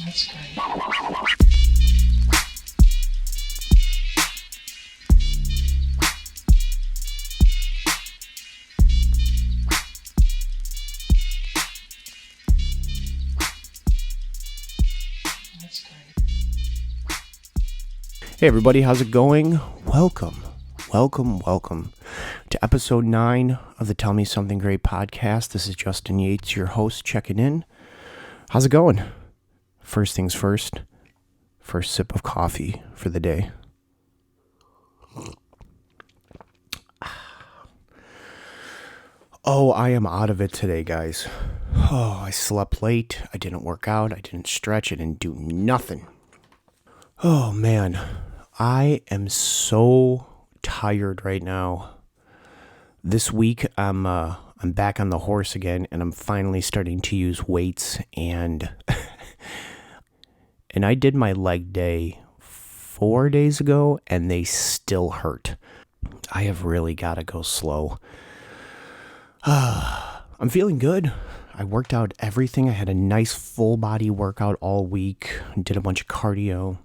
That's great. That's great. Hey everybody, how's it going? Welcome to episode 9 of the Tell Me Something Great podcast. This is Justin Yates, your host, checking in. How's it going? First things first sip of coffee for the day. Oh, I am out of it today, guys. Oh, I slept late, I didn't work out, I didn't stretch, I didn't do nothing. Oh man, I am so tired right now. This week I'm back on the horse again, and I'm finally starting to use weights, and I did my leg day 4 days ago, and they still hurt. I have really got to go slow. I'm feeling good. I worked out everything. I had a nice full body workout all week, did a bunch of cardio,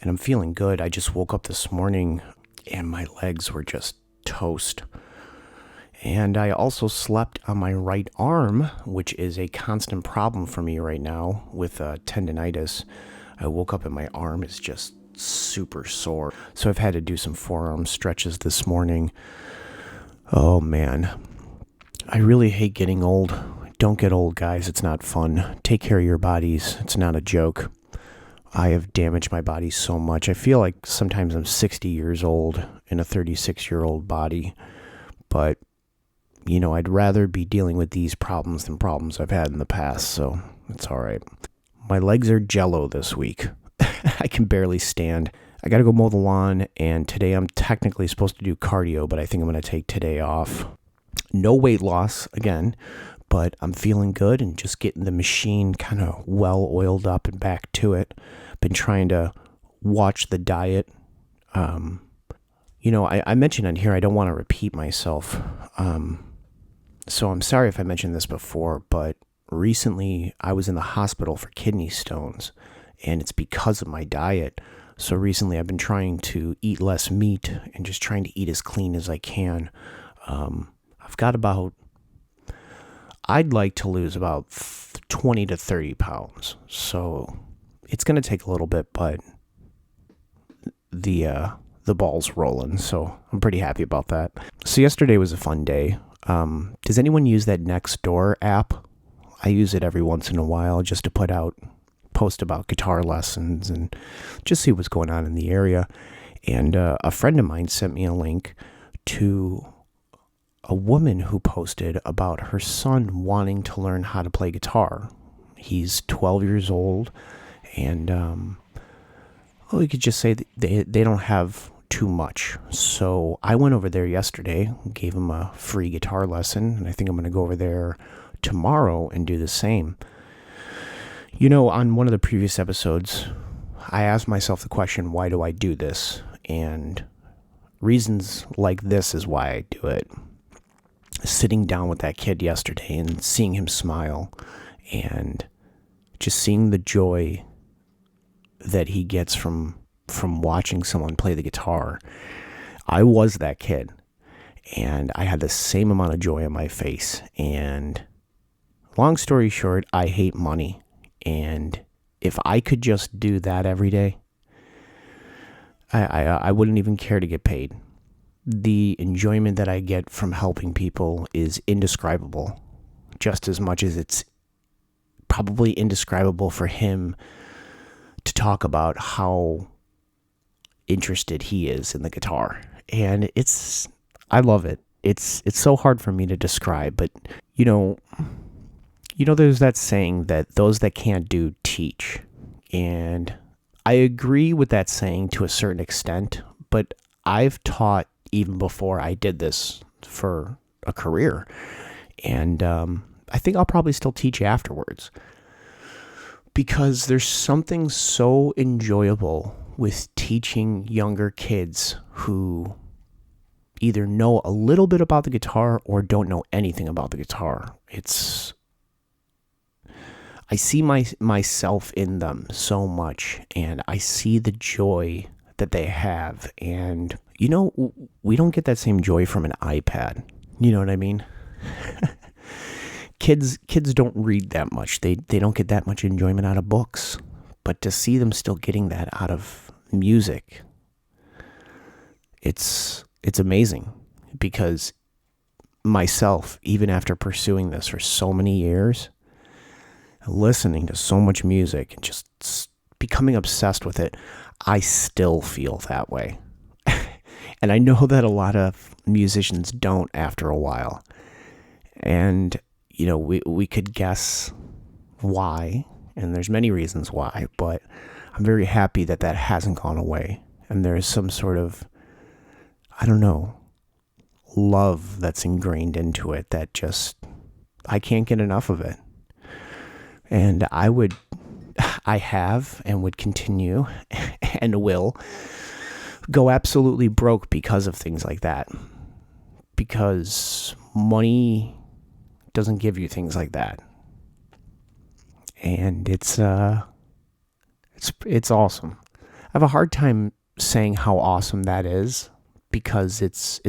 and I'm feeling good. I just woke up this morning and my legs were just toast. And I also slept on my right arm, which is a constant problem for me right now with tendonitis. I woke up and my arm is just super sore. So I've had to do some forearm stretches this morning. Oh man, I really hate getting old. Don't get old, guys. It's not fun. Take care of your bodies. It's not a joke. I have damaged my body so much. I feel like sometimes I'm 60 years old in a 36-year-old body. But, you know, I'd rather be dealing with these problems than problems I've had in the past, so it's all right. My legs are jello this week. I can barely stand. I got to go mow the lawn, and today I'm technically supposed to do cardio, but I think I'm going to take today off. No weight loss, again, but I'm feeling good and just getting the machine kind of well oiled up and back to it. Been trying to watch the diet. I mentioned on here I don't want to repeat myself. So I'm sorry if I mentioned this before, but recently I was in the hospital for kidney stones, and it's because of my diet. So recently I've been trying to eat less meat and just trying to eat as clean as I can. I'd like to lose about 20 to 30 pounds. So it's going to take a little bit, but the ball's rolling. So I'm pretty happy about that. So yesterday was a fun day. Does anyone use that Nextdoor app? I use it every once in a while just to post about guitar lessons and just see what's going on in the area. And a friend of mine sent me a link to a woman who posted about her son wanting to learn how to play guitar. He's 12 years old, and we could just say that they don't have too much. So I went over there yesterday, gave him a free guitar lesson, and I think I'm going to go over there tomorrow and do the same. You know, on one of the previous episodes, I asked myself the question, why do I do this? And reasons like this is why I do it. Sitting down with that kid yesterday and seeing him smile and just seeing the joy that he gets from watching someone play the guitar. I was that kid, and I had the same amount of joy on my face. And long story short, I hate money. And if I could just do that every day, I wouldn't even care to get paid. The enjoyment that I get from helping people is indescribable, just as much as it's probably indescribable for him to talk about how interested he is in the guitar. And I love it. It's so hard for me to describe, but you know, there's that saying that those that can't do teach. And I agree with that saying to a certain extent, but I've taught even before I did this for a career. And I think I'll probably still teach afterwards, because there's something so enjoyable with teaching younger kids who either know a little bit about the guitar or don't know anything about the guitar. I see myself in them so much, and I see the joy that they have. And, we don't get that same joy from an iPad. You know what I mean? Kids don't read that much. They don't get that much enjoyment out of books. But to see them still getting that out of music, it's amazing. Because myself, even after pursuing this for so many years, listening to so much music and just becoming obsessed with it, I still feel that way. And I know that a lot of musicians don't after a while. And, we could guess why, and there's many reasons why, but I'm very happy that hasn't gone away. And there's some sort of, I don't know, love that's ingrained into it that just, I can't get enough of it. And I have and would continue and will go absolutely broke because of things like that. Because money doesn't give you things like that. And it's awesome. I have a hard time saying how awesome that is because it's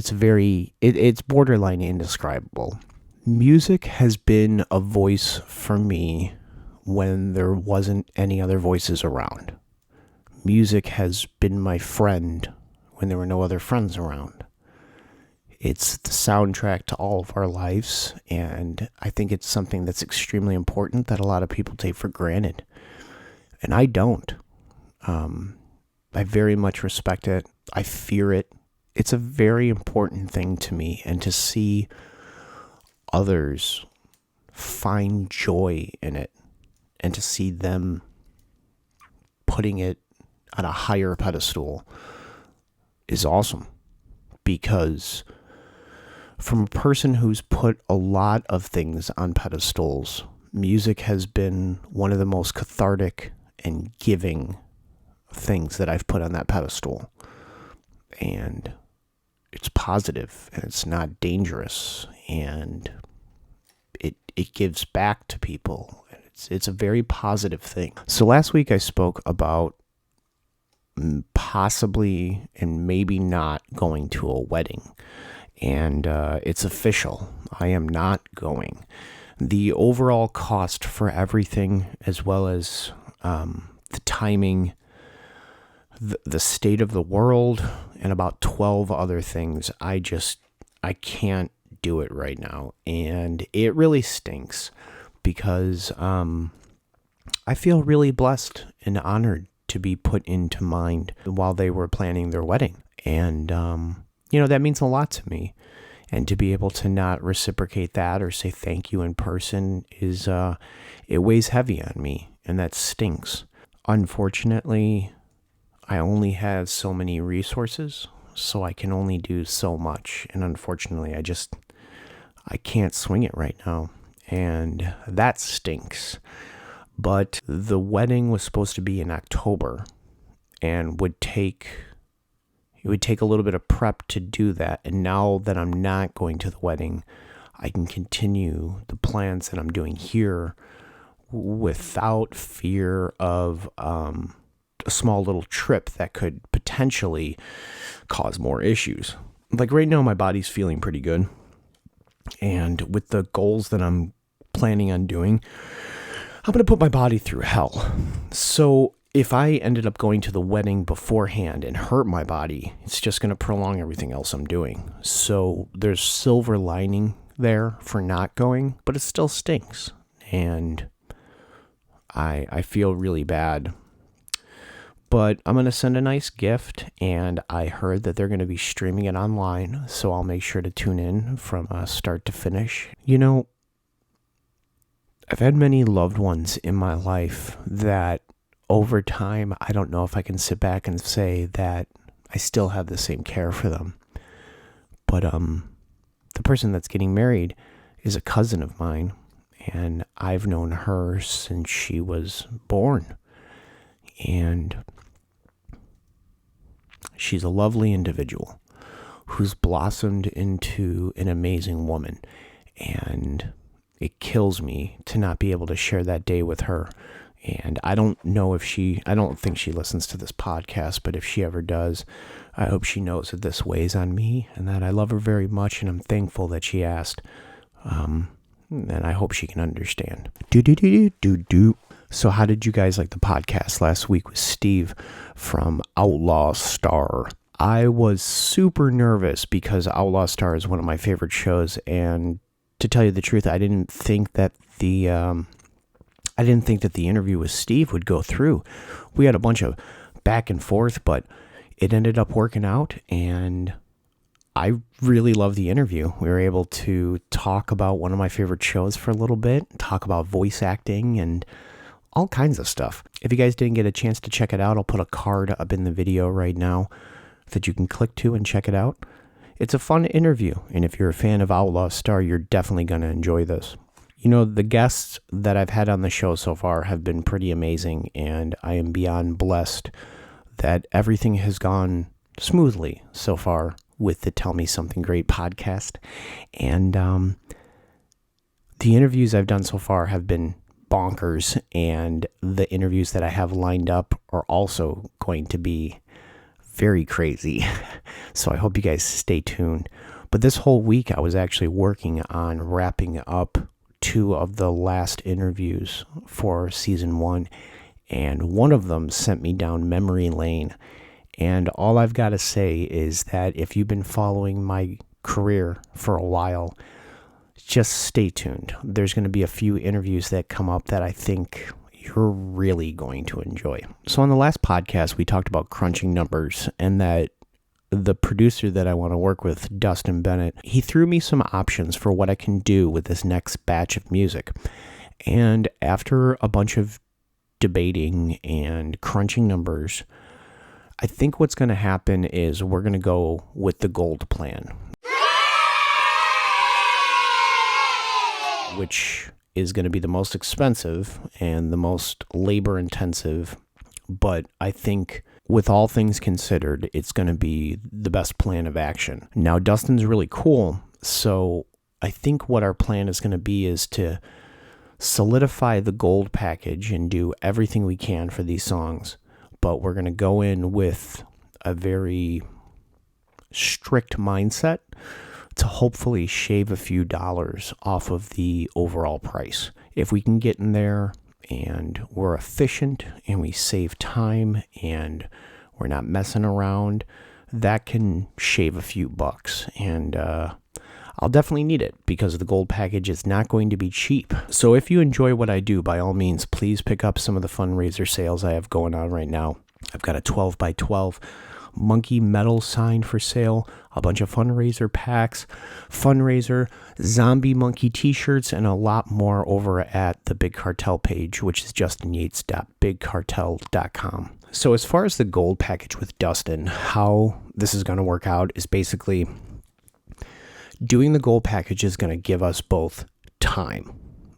borderline indescribable. Music has been a voice for me when there wasn't any other voices around. Music has been my friend when there were no other friends around. It's the soundtrack to all of our lives, and I think it's something that's extremely important that a lot of people take for granted. And I don't. I very much respect it. I fear it. It's a very important thing to me, and to see others find joy in it and to see them putting it on a higher pedestal is awesome. Because from a person who's put a lot of things on pedestals, music has been one of the most cathartic and giving things that I've put on that pedestal. And it's positive, and it's not dangerous, and it gives back to people. It's a very positive thing. So last week I spoke about possibly and maybe not going to a wedding. And it's official. I am not going. The overall cost for everything, as well as the timing, the state of the world, and about 12 other things, I can't do it right now. And it really stinks because I feel really blessed and honored to be put into mind while they were planning their wedding. And, that means a lot to me. And to be able to not reciprocate that or say thank you in person is, it weighs heavy on me, and that stinks. Unfortunately, I only have so many resources, so I can only do so much. And unfortunately, I can't swing it right now. And that stinks. But the wedding was supposed to be in October and it would take a little bit of prep to do that. And now that I'm not going to the wedding, I can continue the plans that I'm doing here without fear of a small little trip that could potentially cause more issues. Like right now, my body's feeling pretty good. And with the goals that I'm planning on doing, I'm going to put my body through hell. So if I ended up going to the wedding beforehand and hurt my body, it's just going to prolong everything else I'm doing. So there's silver lining there for not going, but it still stinks. And I feel really bad. But I'm going to send a nice gift, and I heard that they're going to be streaming it online, so I'll make sure to tune in from start to finish. I've had many loved ones in my life that over time, I don't know if I can sit back and say that I still have the same care for them. But the person that's getting married is a cousin of mine, and I've known her since she was born. And she's a lovely individual who's blossomed into an amazing woman. And it kills me to not be able to share that day with her. And I don't think she listens to this podcast, but if she ever does, I hope she knows that this weighs on me and that I love her very much, and I'm thankful that she asked. And I hope she can understand. So how did you guys like the podcast last week with Steve from Outlaw Star? I was super nervous because Outlaw Star is one of my favorite shows, and to tell you the truth, I didn't think that the interview with Steve would go through. We had a bunch of back and forth, but it ended up working out, and I really loved the interview. We were able to talk about one of my favorite shows for a little bit, talk about voice acting and all kinds of stuff. If you guys didn't get a chance to check it out, I'll put a card up in the video right now that you can click to and check it out. It's a fun interview, and if you're a fan of Outlaw Star, you're definitely going to enjoy this. You know, the guests that I've had on the show so far have been pretty amazing, and I am beyond blessed that everything has gone smoothly so far with the Tell Me Something Great podcast. And the interviews I've done so far have been bonkers, and the interviews that I have lined up are also going to be very crazy. So I hope you guys stay tuned. But this whole week I was actually working on wrapping up 2 of the last interviews for season 1, and one of them sent me down memory lane. And all I've got to say is that if you've been following my career for a while, just stay tuned. There's going to be a few interviews that come up that I think you're really going to enjoy. So on the last podcast, we talked about crunching numbers, and that the producer that I want to work with, Dustin Bennett, he threw me some options for what I can do with this next batch of music. And after a bunch of debating and crunching numbers, I think what's going to happen is we're going to go with the gold plan, which is going to be the most expensive and the most labor intensive. But I think with all things considered, it's going to be the best plan of action. Now, Dustin's really cool. So I think what our plan is going to be is to solidify the gold package and do everything we can for these songs. But we're going to go in with a very strict mindset to hopefully shave a few dollars off of the overall price. If we can get in there and we're efficient and we save time and we're not messing around, that can shave a few bucks. And I'll definitely need it because the gold package is not going to be cheap. So if you enjoy what I do, by all means, please pick up some of the fundraiser sales I have going on right now. I've got a 12 by 12 monkey metal sign for sale, a bunch of fundraiser packs, fundraiser zombie monkey t-shirts, and a lot more over at the Big Cartel page, which is justinyates.bigcartel.com. So as far as the gold package with Dustin, how this is going to work out is basically doing the gold package is going to give us both time,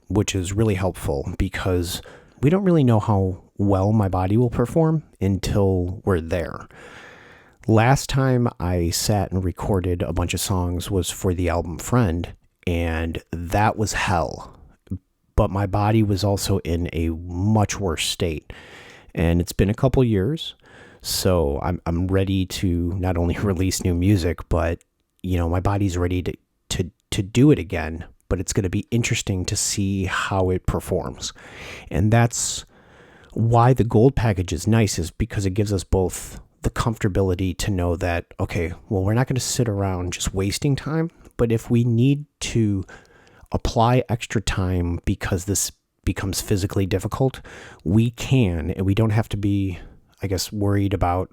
which is really helpful because we don't really know how well my body will perform until we're there. Last time I sat and recorded a bunch of songs was for the album Friend, and that was hell. But my body was also in a much worse state. And it's been a couple years, so I'm ready to not only release new music, but my body's ready to do it again. But it's going to be interesting to see how it performs. And that's why the gold package is nice, is because it gives us both the comfortability to know that, okay, well, we're not going to sit around just wasting time, but if we need to apply extra time because this becomes physically difficult, we can, and we don't have to be, I guess, worried about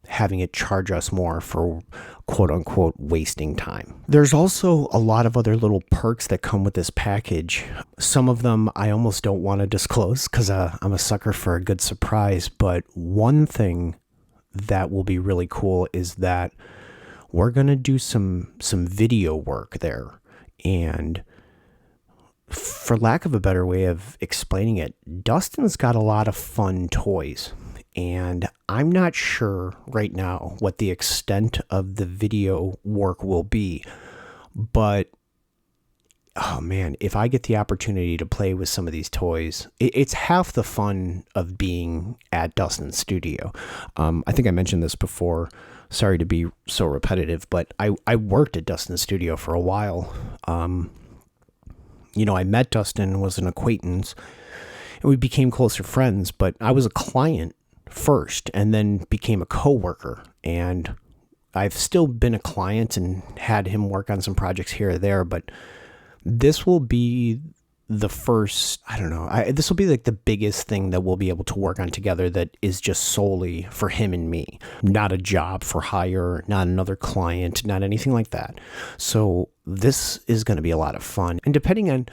having it charge us more for quote unquote wasting time. There's also a lot of other little perks that come with this package. Some of them I almost don't want to disclose because I'm a sucker for a good surprise, but one thing that will be really cool is that we're going to do some video work there. And for lack of a better way of explaining it, Dustin's got a lot of fun toys. And I'm not sure right now what the extent of the video work will be. But oh man, if I get the opportunity to play with some of these toys, it's half the fun of being at Dustin's studio. I think I mentioned this before. Sorry to be so repetitive, but I worked at Dustin's studio for a while. I met Dustin, was an acquaintance, and we became closer friends, but I was a client first and then became a coworker. And I've still been a client and had him work on some projects here or there, but this will be the first, I don't know, this will be like the biggest thing that we'll be able to work on together that is just solely for him and me. Not a job for hire, not another client, not anything like that. So this is going to be a lot of fun. And depending on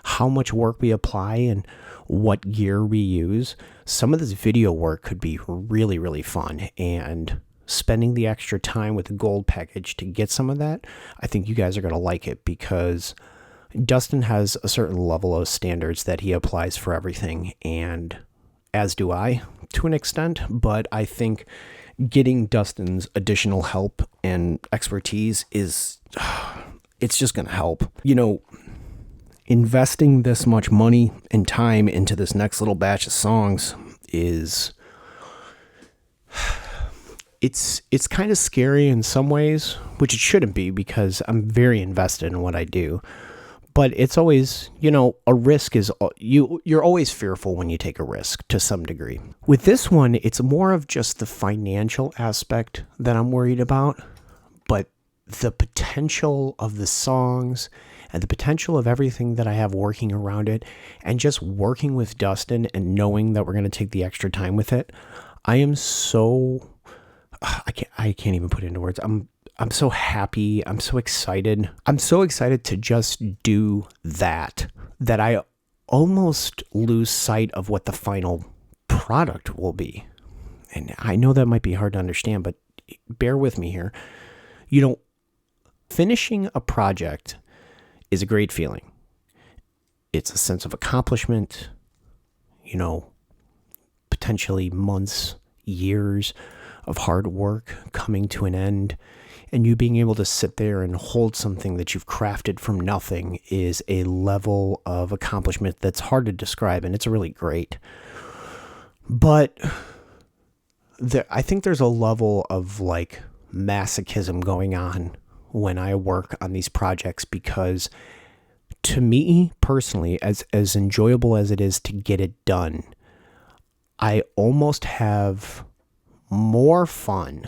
how much work we apply and what gear we use, some of this video work could be really, really fun. And spending the extra time with the gold package to get some of that, I think you guys are going to like it, because Dustin has a certain level of standards that he applies for everything, and as do I to an extent, but I think getting Dustin's additional help and expertise it's just going to help. Investing this much money and time into this next little batch of songs it's kind of scary in some ways, which it shouldn't be, because I'm very invested in what I do. But it's always, a risk is, you're always fearful when you take a risk to some degree. With this one, it's more of just the financial aspect that I'm worried about, but the potential of the songs and the potential of everything that I have working around it, and just working with Dustin and knowing that we're going to take the extra time with it, I am so, I can't even put it into words. I'm so happy. I'm so excited. I'm so excited to just do that I almost lose sight of what the final product will be. And I know that might be hard to understand, but bear with me here. Finishing a project is a great feeling. It's a sense of accomplishment, potentially months, years of hard work coming to an end. And you being able to sit there and hold something that you've crafted from nothing is a level of accomplishment that's hard to describe, and it's really great. But I think there's a level of like masochism going on when I work on these projects, because to me personally, as enjoyable as it is to get it done, I almost have more fun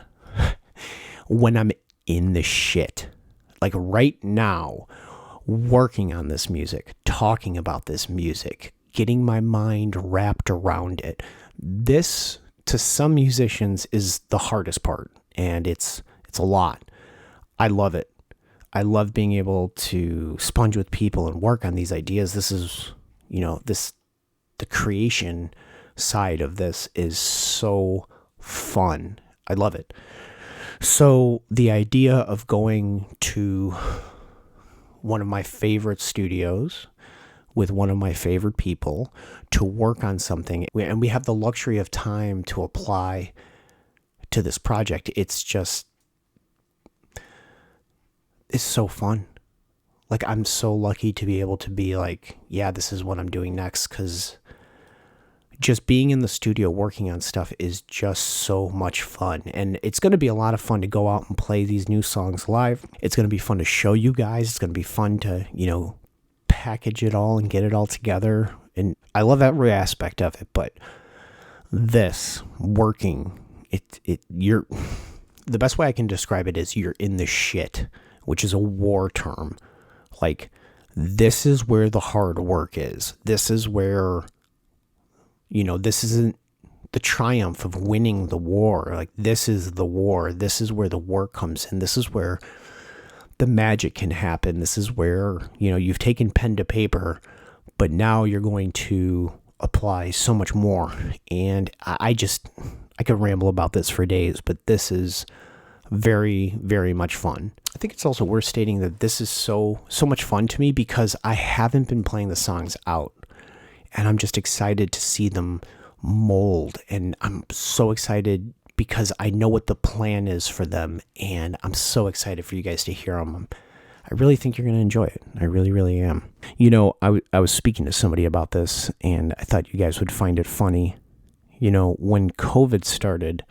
when I'm in the shit. Like right now, working on this music, talking about this music, getting my mind wrapped around it. This, to some musicians, is the hardest part, and it's a lot. I love it. I love being able to sponge with people and work on these ideas. This is, the creation side of this is so fun. I love it. So the idea of going to one of my favorite studios with one of my favorite people to work on something, and we have the luxury of time to apply to this project, it's so fun. Like, I'm so lucky to be able to be like, yeah, this is what I'm doing next, because just being in the studio working on stuff is just so much fun. And it's going to be a lot of fun to go out and play these new songs live. It's going to be fun to show you guys. It's going to be fun to, package it all and get it all together. And I love every aspect of it, but this working, you're, the best way I can describe it is you're in the shit, which is a war term. Like, this is where the hard work is. This is where, this isn't the triumph of winning the war. Like, this is the war. This is where the work comes in. This is where the magic can happen. This is where, you've taken pen to paper, but now you're going to apply so much more. And I could ramble about this for days, but this is very, very much fun. I think it's also worth stating that this is so much fun to me because I haven't been playing the songs out, and I'm just excited to see them mold. And I'm so excited because I know what the plan is for them, and I'm so excited for you guys to hear them. I really think you're going to enjoy it. I really, really am. You know, I was speaking to somebody about this, and I thought you guys would find it funny. You know, when COVID started,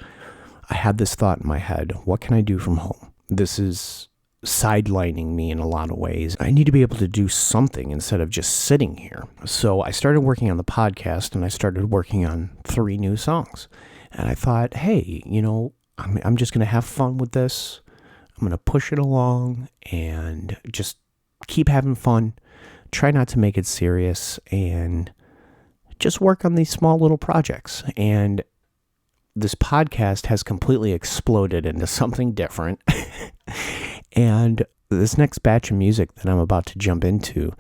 I had this thought in my head, what can I do from home? This is sidelining me in a lot of ways. I need to be able to do something instead of just sitting here. So I started working on the podcast, and I started working on 3 new songs. And I thought, hey, you know, I'm just going to have fun with this. I'm going to push it along and just keep having fun. Try not to make it serious and just work on these small little projects. And this podcast has completely exploded into something different. And this next batch of music that I'm about to jump into,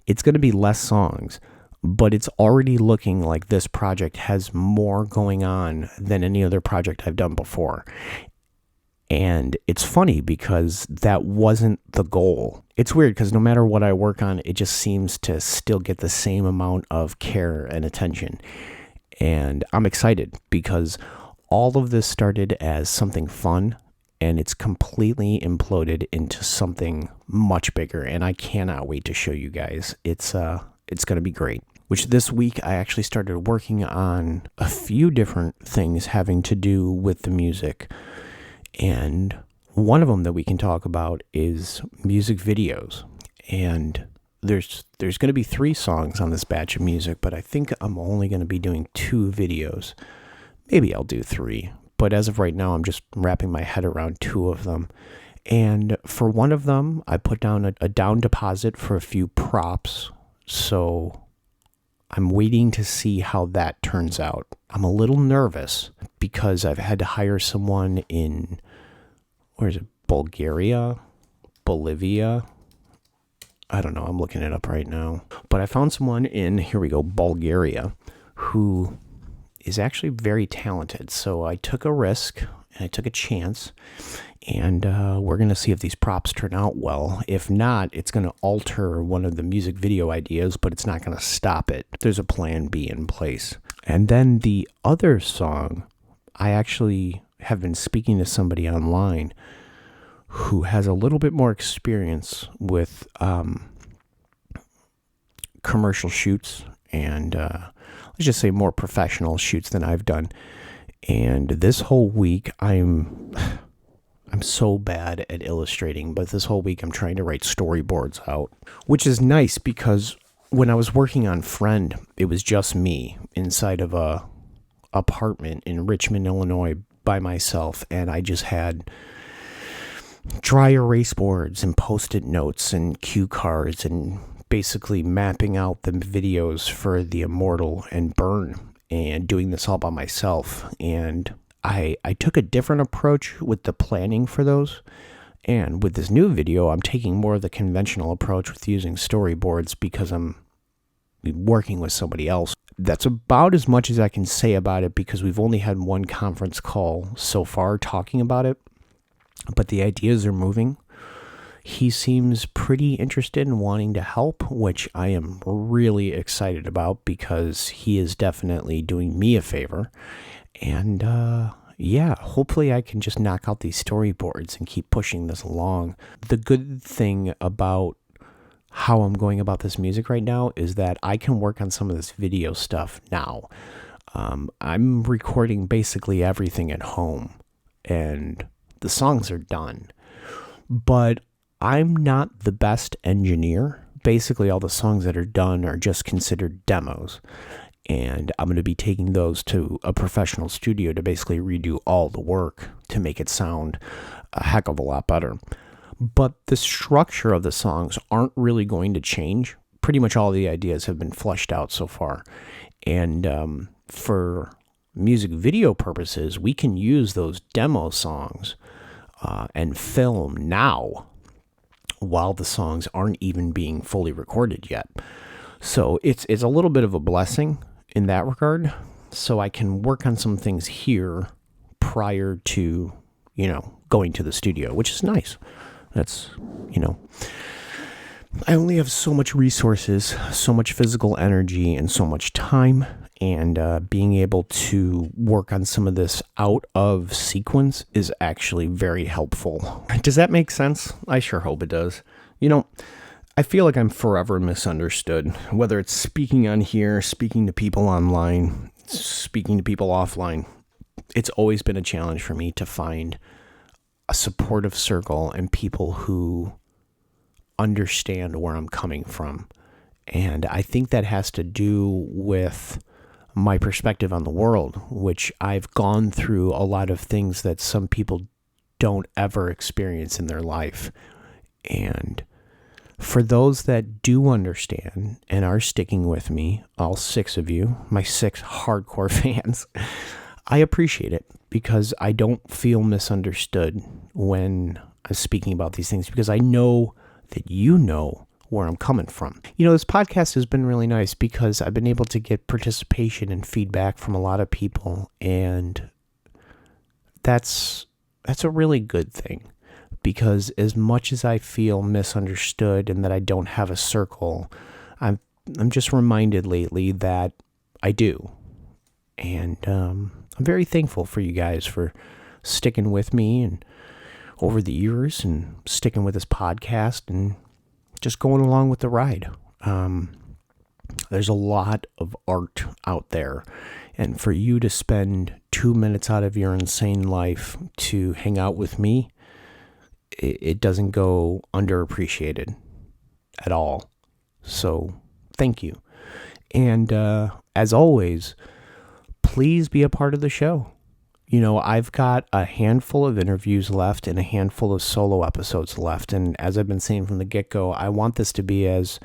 it's going to be less songs, but it's already looking like this project has more going on than any other project I've done before. And it's funny because that wasn't the goal. It's weird because no matter what I work on, it just seems to still get the same amount of care and attention. And I'm excited because all of this started as something fun, and it's completely imploded into something much bigger. And I cannot wait to show you guys. It's going to be great. Which this week I actually started working on a few different things having to do with the music. And one of them that we can talk about is music videos. And there's going to be 3 songs on this batch of music, but I think I'm only going to be doing 2 videos. Maybe I'll do 3. But as of right now, I'm just wrapping my head around 2 of them. And for one of them, I put down a down deposit for a few props. So I'm waiting to see how that turns out. I'm a little nervous because I've had to hire someone in, Bulgaria? Bolivia? I don't know. I'm looking it up right now. But I found someone in, Bulgaria, who is actually very talented. So I took a risk and I took a chance. And we're going to see if these props turn out well. If not, it's going to alter one of the music video ideas, but it's not going to stop it. There's a plan B in place. And then the other song, I actually have been speaking to somebody online who has a little bit more experience with commercial shoots and let's just say more professional shoots than I've done. And this whole week, I'm so bad at illustrating, but this whole week I'm trying to write storyboards out, which is nice because when I was working on Friend, it was just me inside of a apartment in Richmond, Illinois by myself, and I just had dry erase boards and post-it notes and cue cards and basically mapping out the videos for The Immortal and Burn and doing this all by myself. And I took a different approach with the planning for those. And with this new video, I'm taking more of the conventional approach with using storyboards because I'm working with somebody else. That's about as much as I can say about it because we've only had one conference call so far talking about it. But the ideas are moving. He seems pretty interested in wanting to help, which I am really excited about because he is definitely doing me a favor. And hopefully I can just knock out these storyboards and keep pushing this along. The good thing about how I'm going about this music right now is that I can work on some of this video stuff now. I'm recording basically everything at home, and the songs are done. But I'm not the best engineer. Basically, all the songs that are done are just considered demos. And I'm going to be taking those to a professional studio to basically redo all the work to make it sound a heck of a lot better. But the structure of the songs aren't really going to change. Pretty much all the ideas have been fleshed out so far. And for music video purposes, we can use those demo songs and film now while the songs aren't even being fully recorded yet. So it's a little bit of a blessing in that regard. So I can work on some things here prior to, going to the studio, which is nice. That's, I only have so much resources, so much physical energy, and so much time. And being able to work on some of this out of sequence is actually very helpful. Does that make sense? I sure hope it does. I feel like I'm forever misunderstood, whether it's speaking on here, speaking to people online, speaking to people offline. It's always been a challenge for me to find a supportive circle and people who understand where I'm coming from. And I think that has to do with my perspective on the world, which I've gone through a lot of things that some people don't ever experience in their life. And for those that do understand and are sticking with me, all 6 of you, my 6 hardcore fans, I appreciate it because I don't feel misunderstood when I'm speaking about these things because I know that you know where I'm coming from. This podcast has been really nice because I've been able to get participation and feedback from a lot of people, and that's a really good thing. Because as much as I feel misunderstood and that I don't have a circle, I'm just reminded lately that I do. And I'm very thankful for you guys for sticking with me and over the years and sticking with this podcast and just going along with the ride. There's a lot of art out there. And for you to spend 2 minutes out of your insane life to hang out with me, it doesn't go underappreciated at all. So thank you. And as always, please be a part of the show. I've got a handful of interviews left and a handful of solo episodes left. And as I've been saying from the get-go, I want this to be as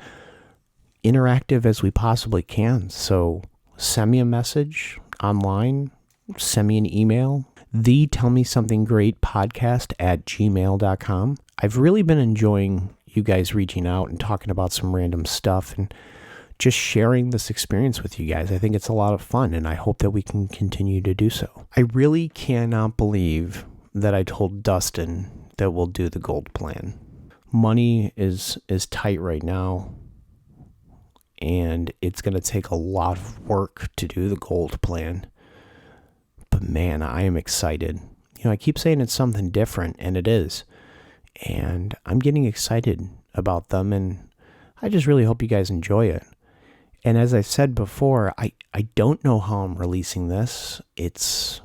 interactive as we possibly can. So send me a message online, send me an email, thetellmesomething.great@gmail.com. I've really been enjoying you guys reaching out and talking about some random stuff and just sharing this experience with you guys. I think it's a lot of fun, and I hope that we can continue to do so. I really cannot believe that I told Dustin that we'll do the gold plan. Money is tight right now, and it's going to take a lot of work to do the gold plan. But man, I am excited. I keep saying it's something different, and it is. And I'm getting excited about them, and I just really hope you guys enjoy it. And as I said before, I don't know how I'm releasing this. It's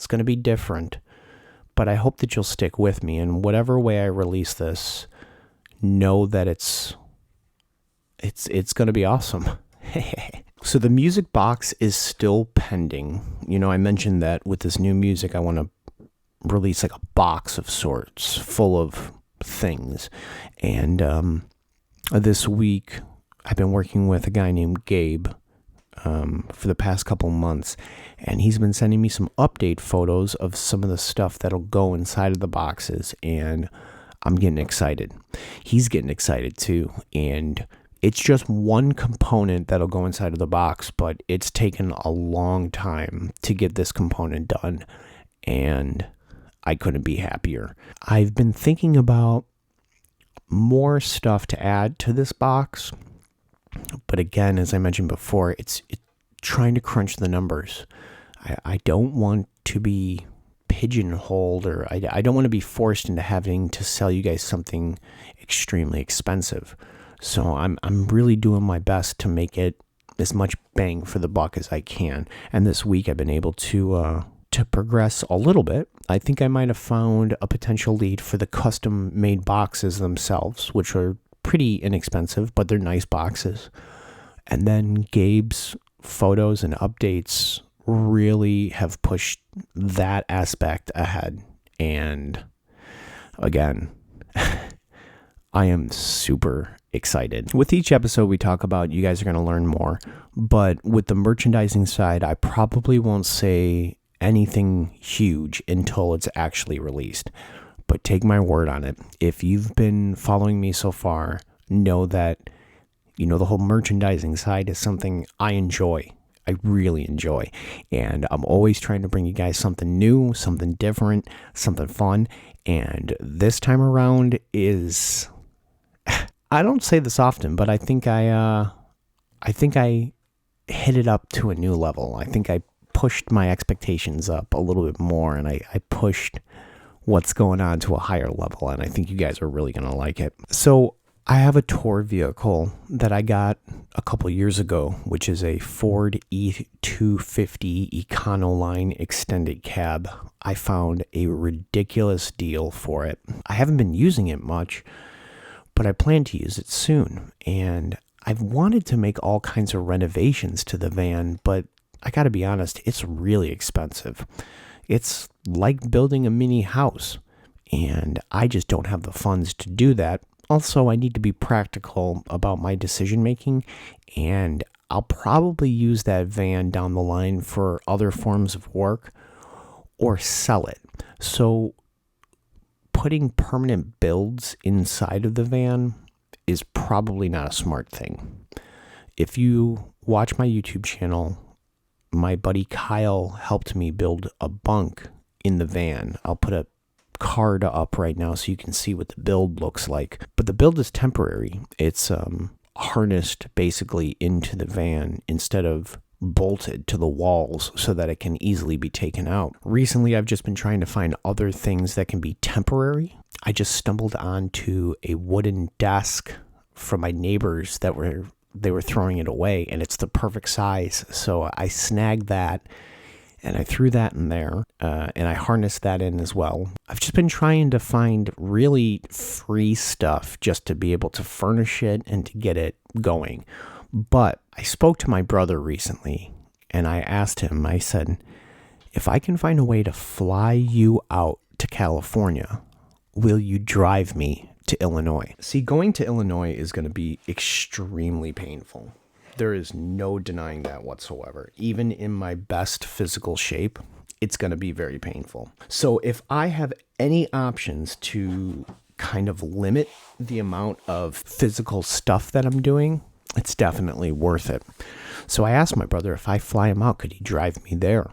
going to be different, but I hope that you'll stick with me. And whatever way I release this, know that it's going to be awesome. So the music box is still pending. I mentioned that with this new music, I want to release like a box of sorts full of things. And this week, I've been working with a guy named Gabe for the past couple months, and he's been sending me some update photos of some of the stuff that'll go inside of the boxes, and I'm getting excited. He's getting excited too, and it's just one component that'll go inside of the box, but it's taken a long time to get this component done, and I couldn't be happier. I've been thinking about more stuff to add to this box, but again, as I mentioned before, it's trying to crunch the numbers. I don't want to be pigeonholed, or I don't want to be forced into having to sell you guys something extremely expensive. So I'm really doing my best to make it as much bang for the buck as I can. And this week I've been able to progress a little bit. I think I might have found a potential lead for the custom made boxes themselves, which are pretty inexpensive, but they're nice boxes. And then Gabe's photos and updates really have pushed that aspect ahead. And again, I am super excited. With each episode we talk about, you guys are going to learn more. But with the merchandising side, I probably won't say anything huge until it's actually released. But take my word on it. If you've been following me so far, know that, the whole merchandising side is something I enjoy. I really enjoy. And I'm always trying to bring you guys something new, something different, something fun. And this time around is, I don't say this often, but I think I hit it up to a new level. I think I pushed my expectations up a little bit more, and I pushed what's going on to a higher level, and I think you guys are really going to like it. So I have a tour vehicle that I got a couple years ago, which is a Ford E250 Econoline extended cab. I found a ridiculous deal for it. I haven't been using it much, but I plan to use it soon. And I've wanted to make all kinds of renovations to the van, but I gotta be honest, it's really expensive. It's like building a mini house, and I just don't have the funds to do that. Also, I need to be practical about my decision making, and I'll probably use that van down the line for other forms of work or sell it. So, putting permanent builds inside of the van is probably not a smart thing. If you watch my YouTube channel, my buddy Kyle helped me build a bunk in the van. I'll put a card up right now so you can see what the build looks like. But the build is temporary. It's harnessed basically into the van instead of bolted to the walls so that it can easily be taken out. Recently, I've just been trying to find other things that can be temporary. I just stumbled onto a wooden desk from my neighbors that they were throwing it away, and it's the perfect size. So I snagged that and I threw that in there, and I harnessed that in as well. I've just been trying to find really free stuff just to be able to furnish it and to get it going. But I spoke to my brother recently, and I asked him, I said, if I can find a way to fly you out to California, will you drive me to Illinois? See, going to Illinois is going to be extremely painful. There is no denying that whatsoever. Even in my best physical shape, it's going to be very painful. So if I have any options to kind of limit the amount of physical stuff that I'm doing, it's definitely worth it. So I asked my brother, if I fly him out, could he drive me there?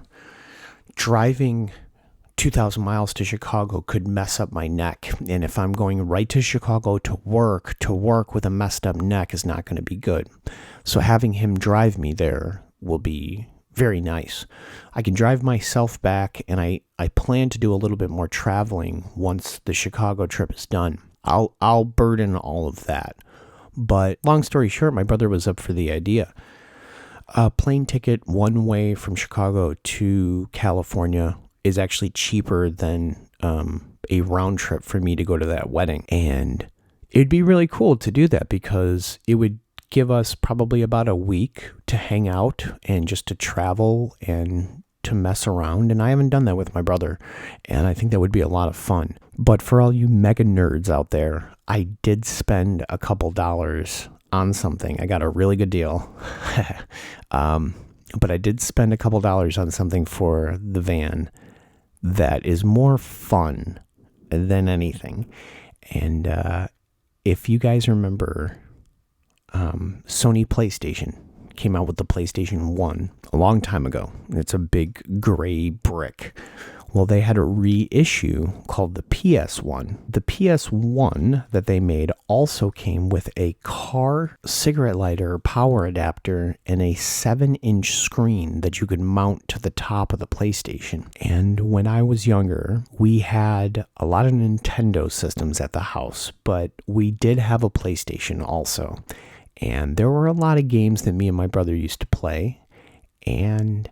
Driving 2,000 miles to Chicago could mess up my neck. And if I'm going right to Chicago to work with a messed up neck is not going to be good. So having him drive me there will be very nice. I can drive myself back, and I plan to do a little bit more traveling once the Chicago trip is done. I'll burden all of that. But long story short, my brother was up for the idea. A plane ticket one way from Chicago to California is actually cheaper than a round trip for me to go to that wedding. And it'd be really cool to do that because it would give us probably about a week to hang out and just to travel and to mess around. And I haven't done that with my brother, and I think that would be a lot of fun. But for all you mega nerds out there, I did spend a couple dollars on something. I got a really good deal. But I did spend a couple dollars on something for the van that is more fun than anything. And if you guys remember, Sony PlayStation came out with the PlayStation 1 a long time ago. It's a big gray brick. Well, they had a reissue called the PS1. The PS1 that they made also came with a car cigarette lighter power adapter and a 7-inch screen that you could mount to the top of the PlayStation. And when I was younger, we had a lot of Nintendo systems at the house, but we did have a PlayStation also. And there were a lot of games that me and my brother used to play. And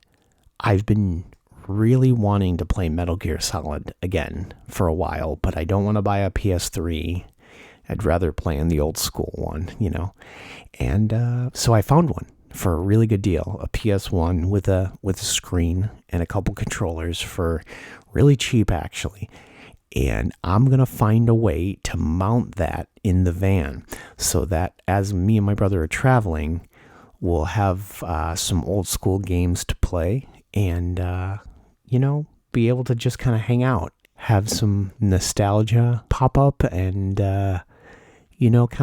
I've been really wanting to play Metal Gear Solid again for a while, but I don't want to buy a PS3. I'd rather play in the old school one, you know. And so I found one for a really good deal, a PS1 with a screen and a couple controllers for really cheap, actually. And I'm going to find a way to mount that in the van so that as me and my brother are traveling, we'll have some old school games to play and, be able to just kind of hang out, have some nostalgia pop up and, kind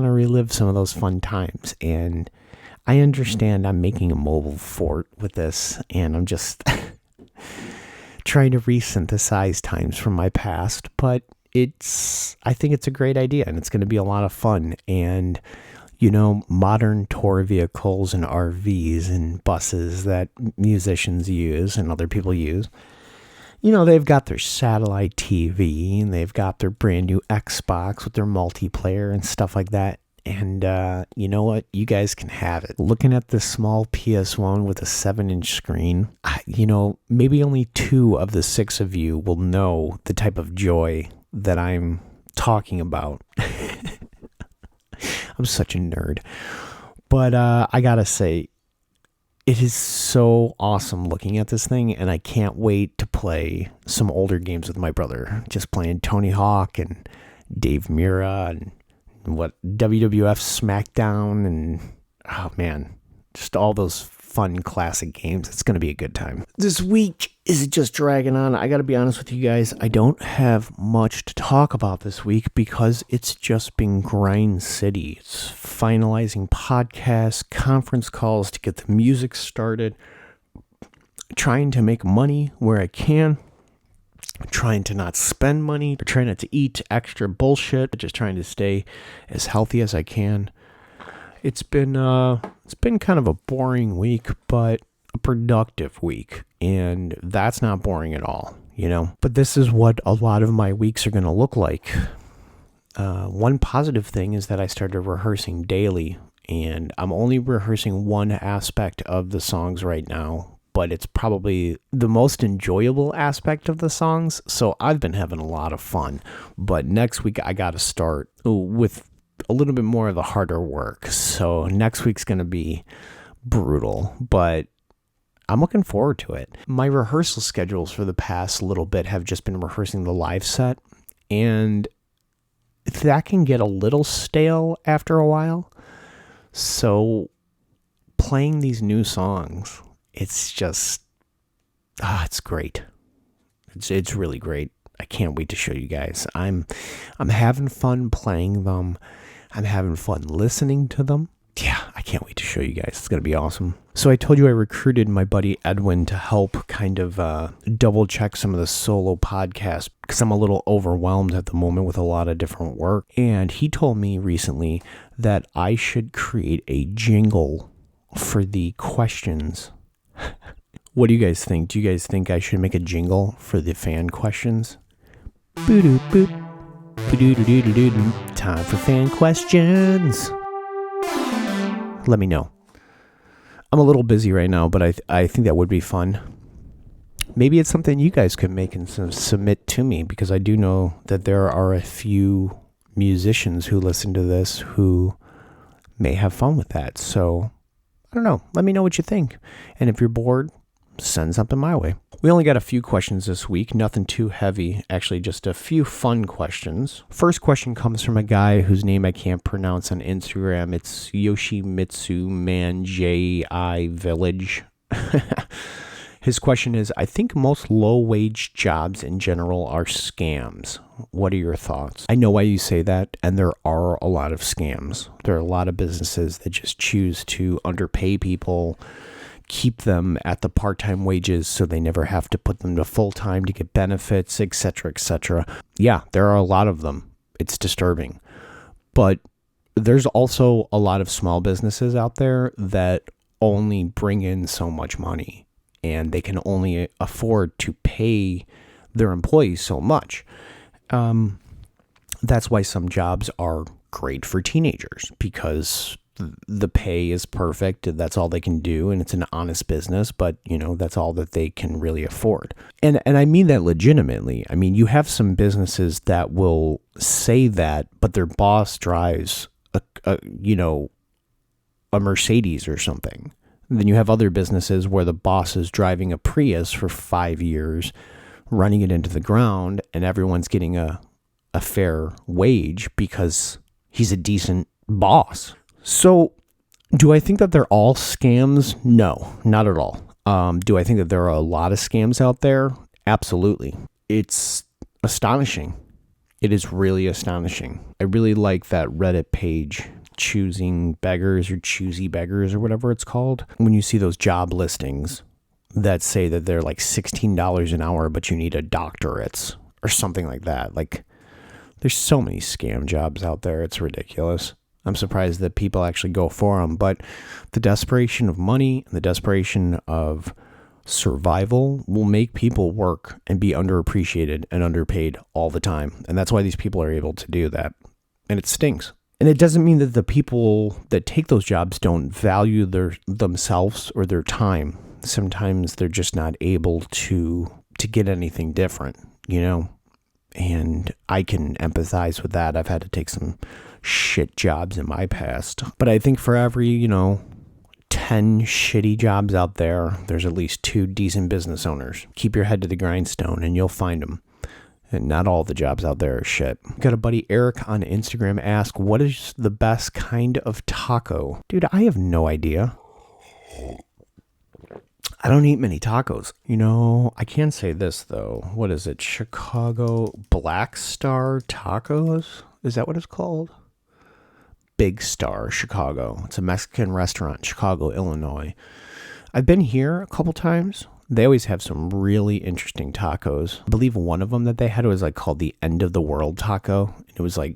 of relive some of those fun times. And I understand I'm making a mobile fort with this, and I'm just trying to resynthesize times from my past, but I think it's a great idea, and it's going to be a lot of fun. And, modern tour vehicles and RVs and buses that musicians use and other people use, they've got their satellite TV and they've got their brand new Xbox with their multiplayer and stuff like that. And you know what? You guys can have it. Looking at this small PS1 with a 7-inch screen, maybe only 2 of the 6 of you will know the type of joy that I'm talking about. I'm such a nerd. But I gotta say, it is so awesome looking at this thing, and I can't wait to play some older games with my brother. Just playing Tony Hawk and Dave Mirra and WWF SmackDown, and oh man, just all those fun classic games. It's going to be a good time. This week is just dragging on. I got to be honest with you guys. I don't have much to talk about this week because it's just been grind city. It's finalizing podcasts, conference calls to get the music started, trying to make money where I can, trying to not spend money, trying not to eat extra bullshit, just trying to stay as healthy as I can. It's been kind of a boring week, but a productive week, and that's not boring at all, But this is what a lot of my weeks are going to look like. One positive thing is that I started rehearsing daily, and I'm only rehearsing one aspect of the songs right now, but it's probably the most enjoyable aspect of the songs, so I've been having a lot of fun. But next week I got to start with a little bit more of the harder work, so next week's going to be brutal, but I'm looking forward to it. My rehearsal schedules for the past little bit have just been rehearsing the live set, and that can get a little stale after a while. So playing these new songs, it's just, it's great. It's really great. I can't wait to show you guys. I'm having fun playing them. I'm having fun listening to them. Yeah, I can't wait to show you guys. It's going to be awesome. So I told you I recruited my buddy Edwin to help kind of double check some of the solo podcasts because I'm a little overwhelmed at the moment with a lot of different work. And he told me recently that I should create a jingle for the questions. What do you guys think? Do you guys think I should make a jingle for the fan questions? Boo-doo boop. Boo-doo-doo-doo-doo-doo. Time for fan questions. Let me know. I'm a little busy right now, but I think that would be fun. Maybe it's something you guys could make and submit to me, because I do know that there are a few musicians who listen to this who may have fun with that. So, I don't know. Let me know what you think. And if you're bored, send something my way. We only got a few questions this week, nothing too heavy, actually just a few fun questions. First question comes from a guy whose name I can't pronounce on Instagram. It's Yoshimitsu Man J.I. Village. His question is, I think most low-wage jobs in general are scams. What are your thoughts? I know why you say that, and there are a lot of scams. There are a lot of businesses that just choose to underpay people, keep them at the part-time wages so they never have to put them to full-time to get benefits, etc., etc. Yeah, there are a lot of them. It's disturbing. But there's also a lot of small businesses out there that only bring in so much money, and they can only afford to pay their employees so much. That's why some jobs are great for teenagers, because the pay is perfect. That's all they can do, and it's an honest business, but that's all that they can really afford. And I mean that legitimately. I mean, you have some businesses that will say that, but their boss drives a Mercedes or something. And then you have other businesses where the boss is driving a Prius for 5 years, running it into the ground, and everyone's getting a fair wage because he's a decent boss. So, do I think that they're all scams? No, not at all. Do I think that there are a lot of scams out there? Absolutely. It's astonishing. It is really astonishing. I really like that Reddit page, Choosing Beggars or Choosy Beggars or whatever it's called. When you see those job listings that say that they're like $16 an hour, but you need a doctorate or something like that. Like, there's so many scam jobs out there. It's ridiculous. I'm surprised that people actually go for them, but the desperation of money and the desperation of survival will make people work and be underappreciated and underpaid all the time. And that's why these people are able to do that. And it stinks. And it doesn't mean that the people that take those jobs don't value themselves or their time. Sometimes they're just not able to get anything different, And I can empathize with that. I've had to take some shit jobs in my past. But I think for every, 10 shitty jobs out there, there's at least 2 decent business owners. Keep your head to the grindstone and you'll find them. And not all the jobs out there are shit. Got a buddy Eric on Instagram ask, what is the best kind of taco? Dude, I have no idea. I don't eat many tacos. I can say this though. What is it? Chicago Black Star Tacos? Is that what it's called? Big Star, Chicago. It's a Mexican restaurant in Chicago, Illinois. I've been here a couple times. They always have some really interesting tacos. I believe one of them that they had was called the End of the World taco. It was I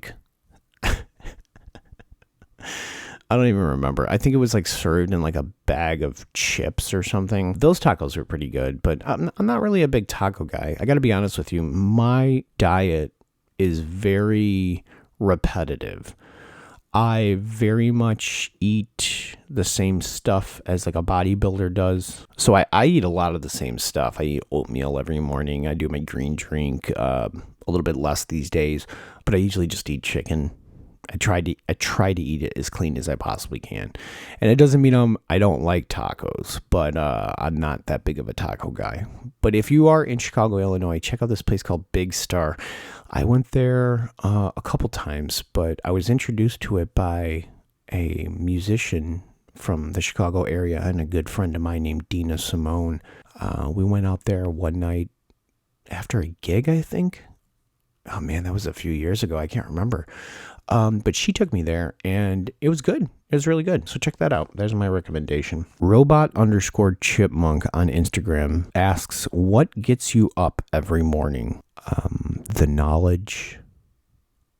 don't even remember. I think it was served in a bag of chips or something. Those tacos were pretty good, but I'm not really a big taco guy. I got to be honest with you. My diet is very repetitive. I very much eat the same stuff as a bodybuilder does. So I eat a lot of the same stuff. I eat oatmeal every morning. I do my green drink, a little bit less these days, but I usually just eat chicken. I try to eat it as clean as I possibly can. And it doesn't mean I don't like tacos, but I'm not that big of a taco guy. But if you are in Chicago, Illinois, check out this place called Big Star. I went there a couple times, but I was introduced to it by a musician from the Chicago area and a good friend of mine named Dina Simone. We went out there one night after a gig, I think. Oh man, that was a few years ago. I can't remember. But she took me there and it was good. It was really good. So check that out. There's my recommendation. Robot_Chipmunk on Instagram asks, what gets you up every morning? The knowledge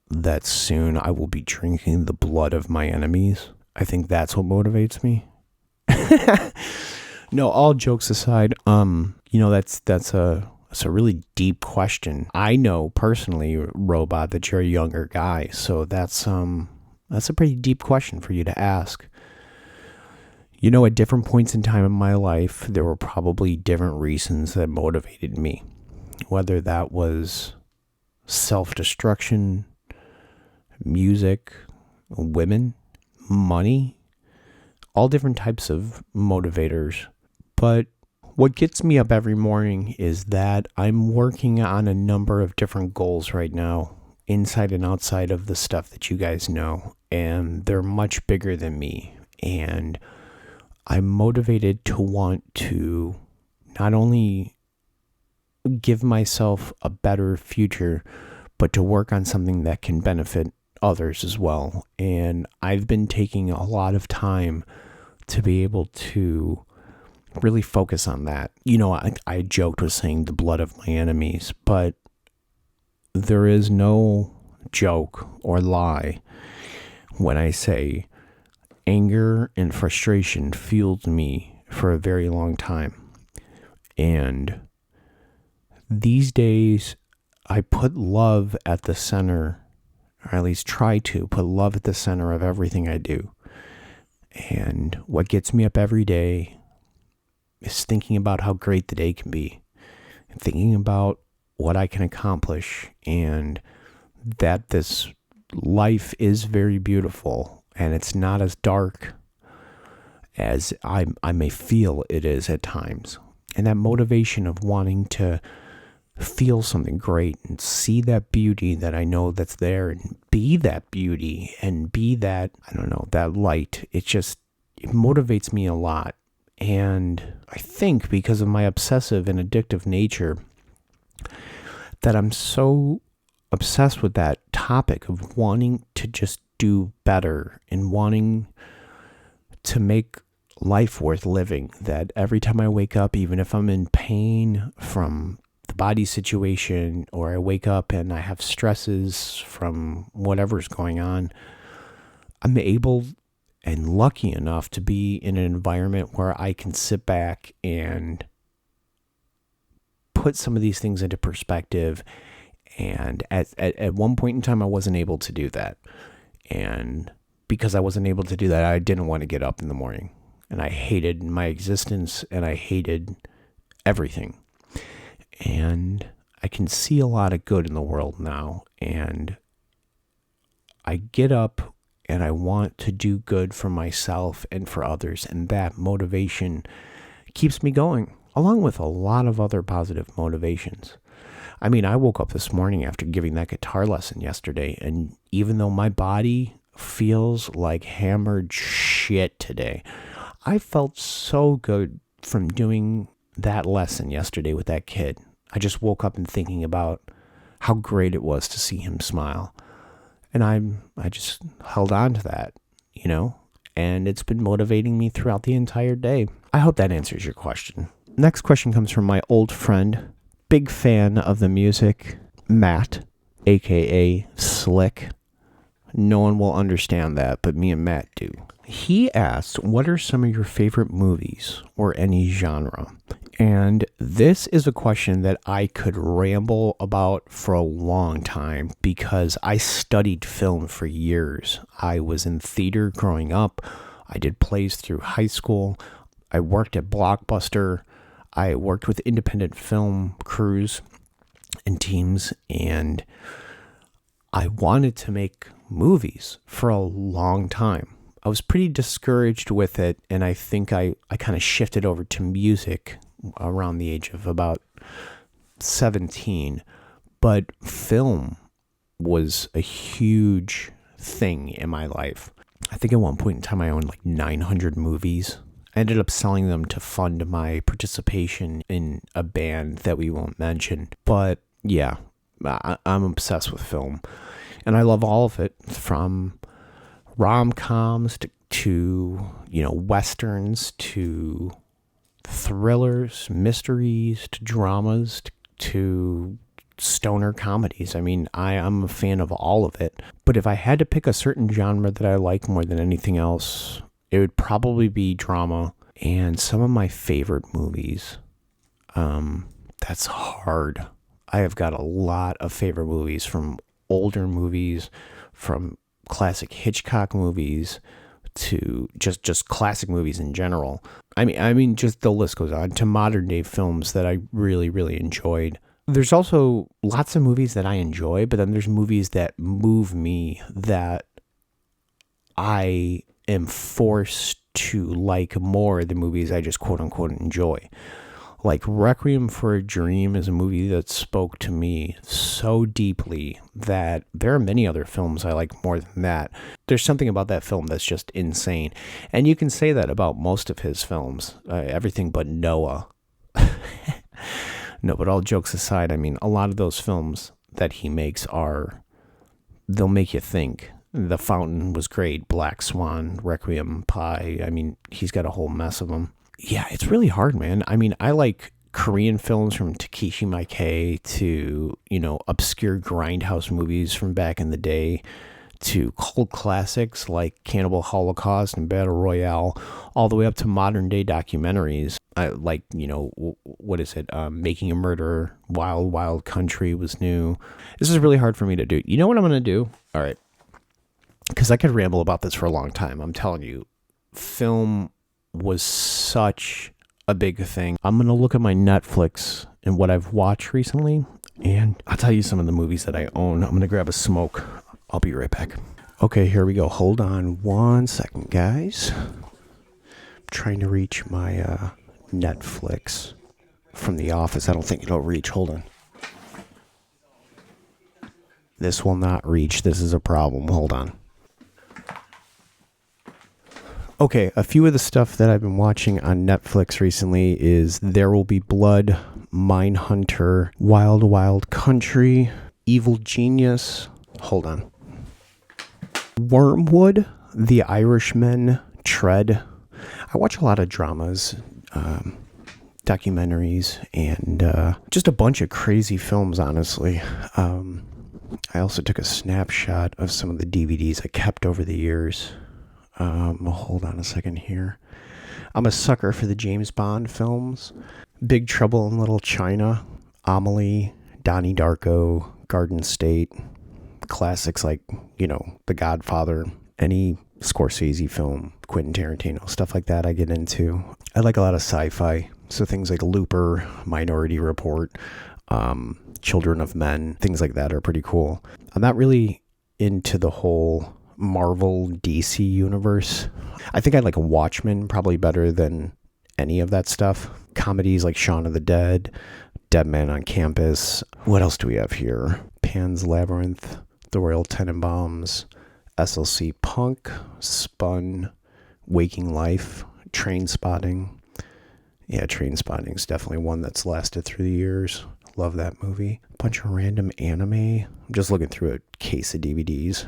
that soon I will be drinking the blood of my enemies. I think that's what motivates me. No, all jokes aside, that's a really deep question. I know personally, Robot, that you're a younger guy, so that's a pretty deep question for you to ask. At different points in time in my life, there were probably different reasons that motivated me. Whether that was self-destruction, music, women, money, all different types of motivators. But what gets me up every morning is that I'm working on a number of different goals right now, inside and outside of the stuff that you guys know, and they're much bigger than me. And I'm motivated to want to not only give myself a better future, but to work on something that can benefit others as well. And I've been taking a lot of time to be able to really focus on that. I joked with saying the blood of my enemies, but there is no joke or lie when I say anger and frustration fueled me for a very long time. And these days, I put love at the center, or at least try to put love at the center of everything I do. And what gets me up every day is thinking about how great the day can be, and thinking about what I can accomplish, and that this life is very beautiful, and it's not as dark as I may feel it is at times. And that motivation of wanting to feel something great and see that beauty that I know that's there, and be that beauty and be that, that light. It motivates me a lot. And I think because of my obsessive and addictive nature, that I'm so obsessed with that topic of wanting to just do better and wanting to make life worth living, that every time I wake up, even if I'm in pain from the body situation, or I wake up and I have stresses from whatever's going on, I'm able and lucky enough to be in an environment where I can sit back and put some of these things into perspective. And at one point in time, I wasn't able to do that. And because I wasn't able to do that, I didn't want to get up in the morning. And I hated my existence and I hated everything. And I can see a lot of good in the world now. And I get up and I want to do good for myself and for others. And that motivation keeps me going, along with a lot of other positive motivations. I mean, I woke up this morning after giving that guitar lesson yesterday, and even though my body feels like hammered shit today, I felt so good from doing that lesson yesterday with that kid. I just woke up and thinking about how great it was to see him smile. And I just held on to that, and it's been motivating me throughout the entire day. I hope that answers your question. Next question comes from my old friend, big fan of the music, Matt, aka Slick. No one will understand that, but me and Matt do. He asked, what are some of your favorite movies or any genre? And this is a question that I could ramble about for a long time because I studied film for years. I was in theater growing up. I did plays through high school. I worked at Blockbuster. I worked with independent film crews and teams, and I wanted to make movies for a long time. I was pretty discouraged with it, and I think I kind of shifted over to music around the age of about 17. But film was a huge thing in my life. I think at one point in time I owned like 900 movies. I ended up selling them to fund my participation in a band that we won't mention. But yeah, I'm obsessed with film. And I love all of it, from rom-coms to westerns, to thrillers, mysteries, to dramas, to stoner comedies. I mean, I'm a fan of all of it. But if I had to pick a certain genre that I like more than anything else, it would probably be drama. And some of my favorite movies, that's hard. I have got a lot of favorite movies, from older movies, from classic Hitchcock movies, to just classic movies in general. I mean, just the list goes on, to modern day films that I really, really enjoyed. There's also lots of movies that I enjoy, but then there's movies that move me, that I am forced to like more than movies I just quote unquote enjoy. Like Requiem for a Dream is a movie that spoke to me so deeply that there are many other films I like more than that. There's something about that film that's just insane. And you can say that about most of his films, everything but Noah. No, but all jokes aside, I mean, a lot of those films that he makes they'll make you think. The Fountain was great, Black Swan, Requiem, Pi. I mean, he's got a whole mess of them. Yeah, it's really hard, man. I mean, I like Korean films from Takeshi Miike to, obscure grindhouse movies from back in the day, to cult classics like Cannibal Holocaust and Battle Royale, all the way up to modern day documentaries. I like, what is it? Making a Murderer, Wild Wild Country was new. This is really hard for me to do. You know what I'm going to do? All right. Because I could ramble about this for a long time. I'm telling you, film was such a big thing. I'm going to look at my Netflix and what I've watched recently, and I'll tell you some of the movies that I own. I'm going to grab a smoke. I'll be right back. Okay, here we go. Hold on 1 second, guys. I'm trying to reach my Netflix from the office. I don't think it'll reach. Hold on. This will not reach. This is a problem. Hold on. Okay, a few of the stuff that I've been watching on Netflix recently is There Will Be Blood, Mindhunter, Wild Wild Country, Evil Genius. Hold on. Wormwood, The Irishman, Tread. I watch a lot of dramas, documentaries, and just a bunch of crazy films, honestly. I also took a snapshot of some of the DVDs I kept over the years. Hold on a second here. I'm a sucker for the James Bond films. Big Trouble in Little China, Amelie, Donnie Darko, Garden State, classics like, The Godfather, any Scorsese film, Quentin Tarantino, stuff like that I get into. I like a lot of sci-fi, so things like Looper, Minority Report, Children of Men, things like that are pretty cool. I'm not really into the whole Marvel DC universe. I think I like Watchmen probably better than any of that stuff. Comedies like Shaun of the Dead, Dead Man on Campus. What else do we have here? Pan's Labyrinth, The Royal Tenenbaums, SLC Punk, Spun, Waking Life, Trainspotting. Yeah, Trainspotting is definitely one that's lasted through the years. Love that movie. Bunch of random anime. I'm just looking through a case of DVDs.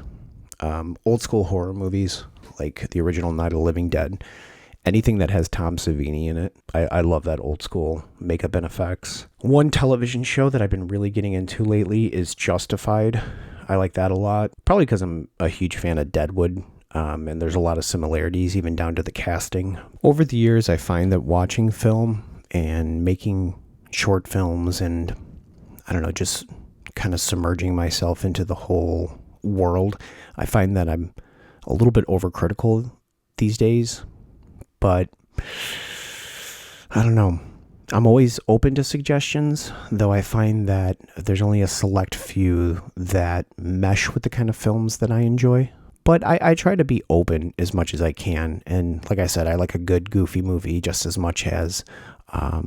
Old school horror movies, like the original Night of the Living Dead. Anything that has Tom Savini in it. I love that old school makeup and effects. One television show that I've been really getting into lately is Justified. I like that a lot. Probably because I'm a huge fan of Deadwood. And there's a lot of similarities, even down to the casting. Over the years, I find that watching film and making short films and, I don't know, just kind of submerging myself into the whole world, I find that I'm a little bit overcritical these days. But I don't know. I'm always open to suggestions, though I find that there's only a select few that mesh with the kind of films that I enjoy. But I try to be open as much as I can. And like I said, I like a good, goofy movie just as much as, a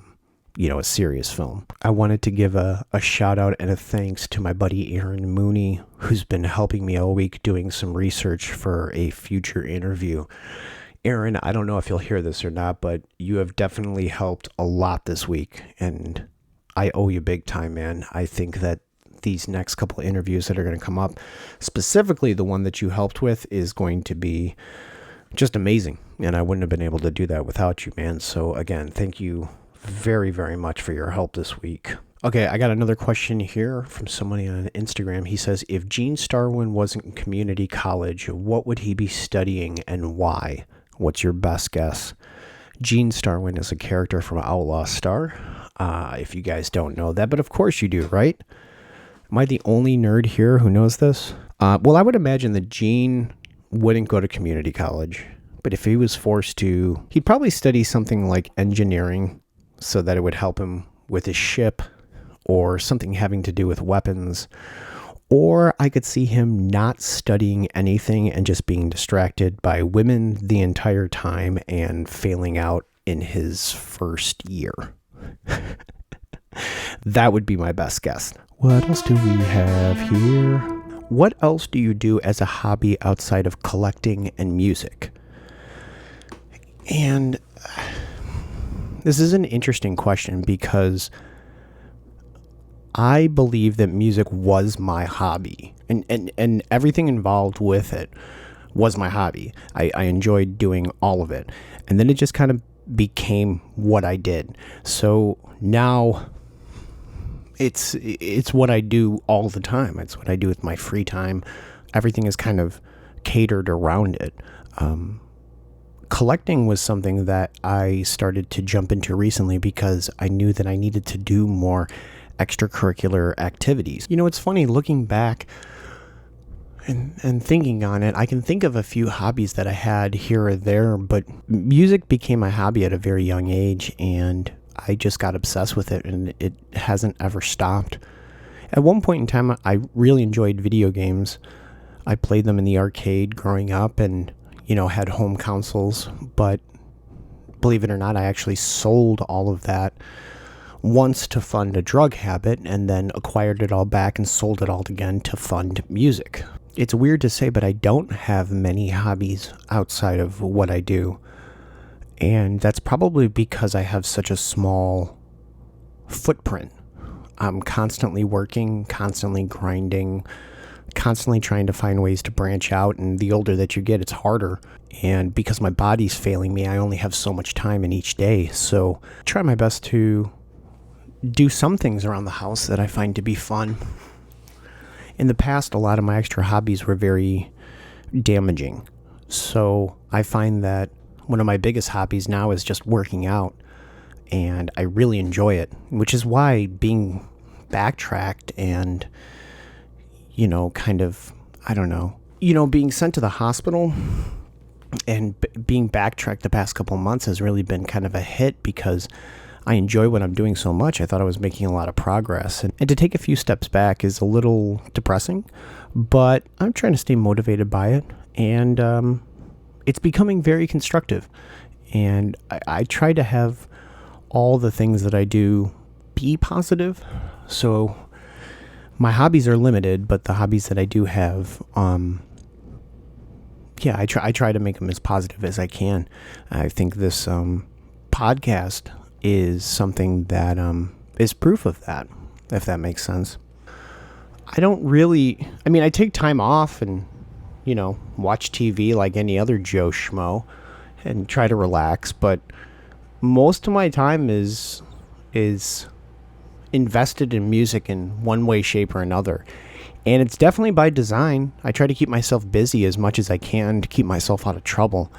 serious film. I wanted to give a shout out and a thanks to my buddy Aaron Mooney, who's been helping me all week doing some research for a future interview. Aaron, I don't know if you'll hear this or not, but you have definitely helped a lot this week, and I owe you big time, man. I think that these next couple of interviews that are going to come up, specifically the one that you helped with, is going to be just amazing, and I wouldn't have been able to do that without you, man. So again, thank you very, very much for your help this week. Okay, I got another question here from somebody on Instagram. He says, if Gene Starwin wasn't in community college, what would he be studying and why? What's your best guess? Gene Starwin is a character from Outlaw Star, if you guys don't know that, but of course you do, right? Am I the only nerd here who knows this? Well, I would imagine that Gene wouldn't go to community college, but if he was forced to, he'd probably study something like engineering so that it would help him with his ship, or something having to do with weapons. Or I could see him not studying anything and just being distracted by women the entire time and failing out in his first year. That would be my best guess. What else do we have here? What else do you do as a hobby outside of collecting and music? And this is an interesting question because I believe that music was my hobby, and everything involved with it was my hobby. I enjoyed doing all of it, and then it just kind of became what I did. So now it's what I do all the time. It's what I do with my free time. Everything is kind of catered around it. Collecting was something that I started to jump into recently because I knew that I needed to do more extracurricular activities. It's funny looking back and thinking on it. I can think of a few hobbies that I had here or there, but music became my hobby at a very young age, and I just got obsessed with it, and it hasn't ever stopped. At one point in time, I really enjoyed video games. I played them in the arcade growing up and, had home consoles, but believe it or not, I actually sold all of that once to fund a drug habit, and then acquired it all back and sold it all again to fund music. It's weird to say, but I don't have many hobbies outside of what I do. And that's probably because I have such a small footprint. I'm constantly working, constantly grinding, constantly trying to find ways to branch out. And the older that you get, it's harder. And because my body's failing me, I only have so much time in each day. So I try my best to do some things around the house that I find to be fun. In the past, a lot of my extra hobbies were very damaging. So I find that one of my biggest hobbies now is just working out, and I really enjoy it, which is why being backtracked and, kind of, I don't know, being sent to the hospital and being backtracked the past couple months has really been kind of a hit because I enjoy what I'm doing so much. I thought I was making a lot of progress. And to take a few steps back is a little depressing, but I'm trying to stay motivated by it. And it's becoming very constructive. And I try to have all the things that I do be positive. So my hobbies are limited, but the hobbies that I do have, I try to make them as positive as I can. I think this podcast is something that is proof of that, if that makes sense. I take time off and, watch TV like any other Joe Schmo and try to relax, but most of my time is invested in music in one way, shape, or another. And it's definitely by design. I try to keep myself busy as much as I can to keep myself out of trouble.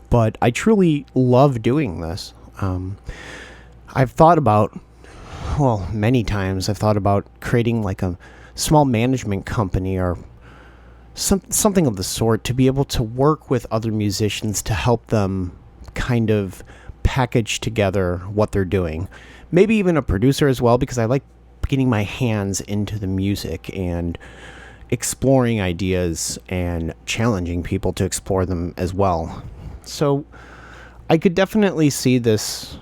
But I truly love doing this. I've thought about, many times I've thought about creating like a small management company or something of the sort to be able to work with other musicians to help them kind of package together what they're doing. Maybe even a producer as well, because I like getting my hands into the music and exploring ideas and challenging people to explore them as well. So I could definitely see this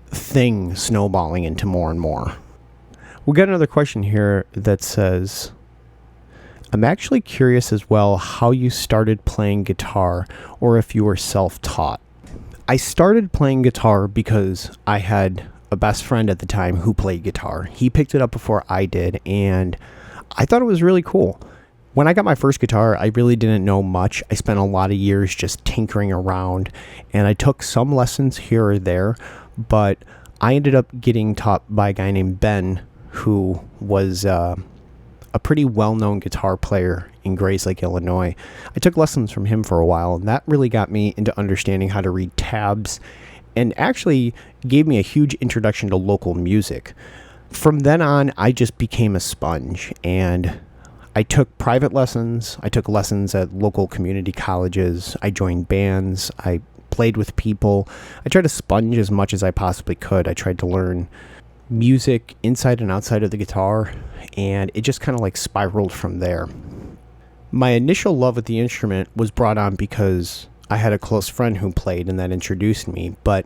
thing snowballing into more and more. We got another question here that says, I'm actually curious as well how you started playing guitar or if you were self-taught. I started playing guitar because I had a best friend at the time who played guitar. He picked it up before I did, and I thought it was really cool. When I got my first guitar, I really didn't know much. I spent a lot of years just tinkering around, and I took some lessons here or there, but I ended up getting taught by a guy named Ben, who was a pretty well-known guitar player in Grayslake, Illinois. I took lessons from him for a while, and that really got me into understanding how to read tabs and actually gave me a huge introduction to local music. From then on, I just became a sponge, and I took private lessons. I took lessons at local community colleges. I joined bands. I played with people. I tried to sponge as much as I possibly could. I tried to learn music inside and outside of the guitar, and it just kind of like spiraled from there. My initial love with the instrument was brought on because I had a close friend who played, and that introduced me, but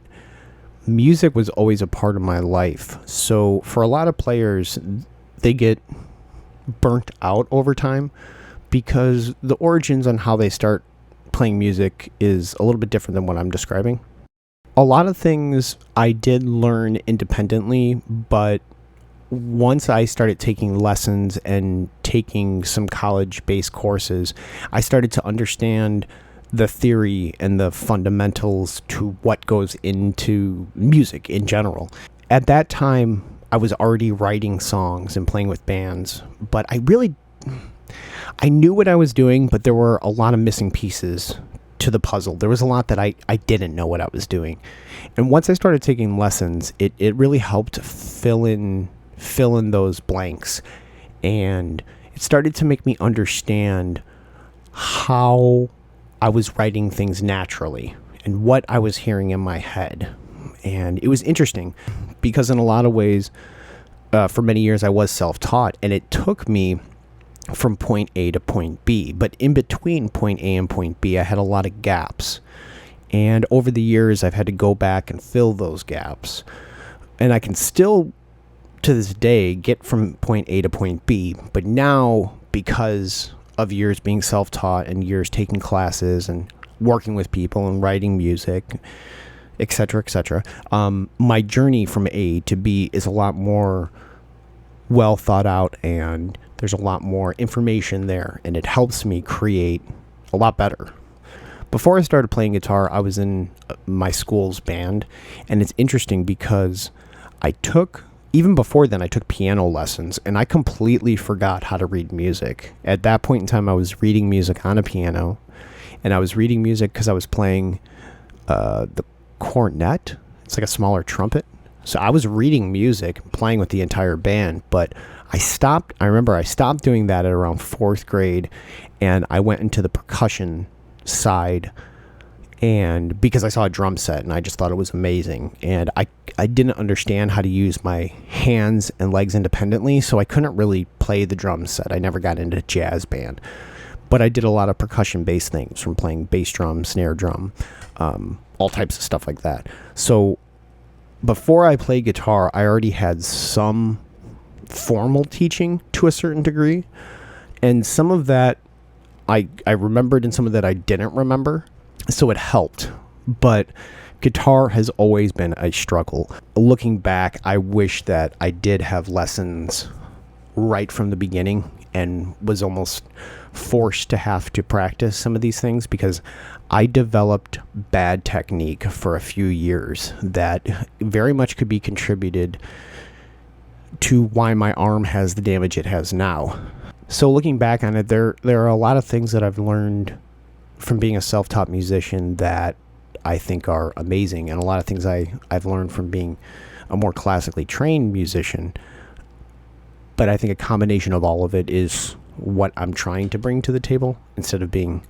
music was always a part of my life. So for a lot of players, they get burnt out over time because the origins on how they start playing music is a little bit different than what I'm describing. A lot of things I did learn independently, but once I started taking lessons and taking some college-based courses, I started to understand the theory and the fundamentals to what goes into music in general. At that time, I was already writing songs and playing with bands, but I knew what I was doing, but there were a lot of missing pieces to the puzzle. There was a lot that I didn't know what I was doing. And once I started taking lessons, it really helped fill in those blanks. And it started to make me understand how I was writing things naturally and what I was hearing in my head. And it was interesting because in a lot of ways, for many years I was self-taught, and it took me from point A to point B. But in between point A and point B, I had a lot of gaps. And over the years, I've had to go back and fill those gaps. And I can still, to this day, get from point A to point B. But now, because of years being self-taught and years taking classes and working with people and writing music, etc., my journey from A to B is a lot more well thought out, and there's a lot more information there, and it helps me create a lot better. Before I started playing guitar, I was in my school's band, and it's interesting because even before then, I took piano lessons, and I completely forgot how to read music. At that point in time, I was reading music on a piano, and I was reading music because I was playing the cornet. It's like a smaller trumpet. So I was reading music, playing with the entire band, but I remember I stopped doing that at around 4th grade, and I went into the percussion side, and because I saw a drum set and I just thought it was amazing, and I didn't understand how to use my hands and legs independently, so I couldn't really play the drum set. I never got into jazz band, but I did a lot of percussion based things, from playing bass drum, snare drum, all types of stuff like that. So before I played guitar, I already had some formal teaching to a certain degree, and some of that I remembered and some of that I didn't remember, so it helped. But guitar has always been a struggle. Looking back, I wish that I did have lessons right from the beginning and was almost forced to have to practice some of these things, because I developed bad technique for a few years that very much could be contributed to why my arm has the damage it has now. So looking back on it, there are a lot of things that I've learned from being a self-taught musician that I think are amazing, and a lot of things I've learned from being a more classically trained musician. But I think a combination of all of it is what I'm trying to bring to the table, instead of being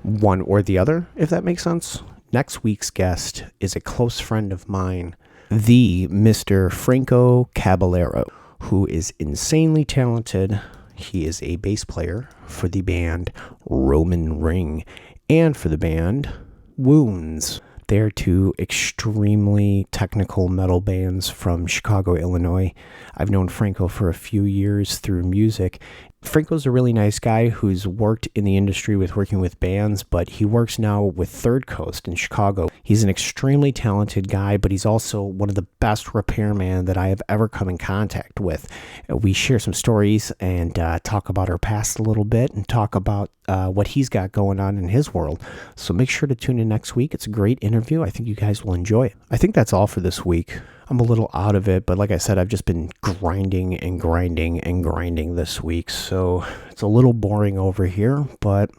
one or the other, if that makes sense. Next week's guest is a close friend of mine, the Mr. Franco Caballero, who is insanely talented. He is a bass player for the band Roman Ring and for the band Wounds. They're two extremely technical metal bands from Chicago, Illinois. I've known Franco for a few years through music. Franco's a really nice guy who's worked in the industry with working with bands, but he works now with Third Coast in Chicago. He's an extremely talented guy, but he's also one of the best repairmen that I have ever come in contact with. We share some stories and talk about our past a little bit, and talk about what he's got going on in his world. So make sure to tune in next week. It's a great interview. I think you guys will enjoy it. I think that's all for this week. I'm a little out of it, but like I said, I've just been grinding this week, so it's a little boring over here, but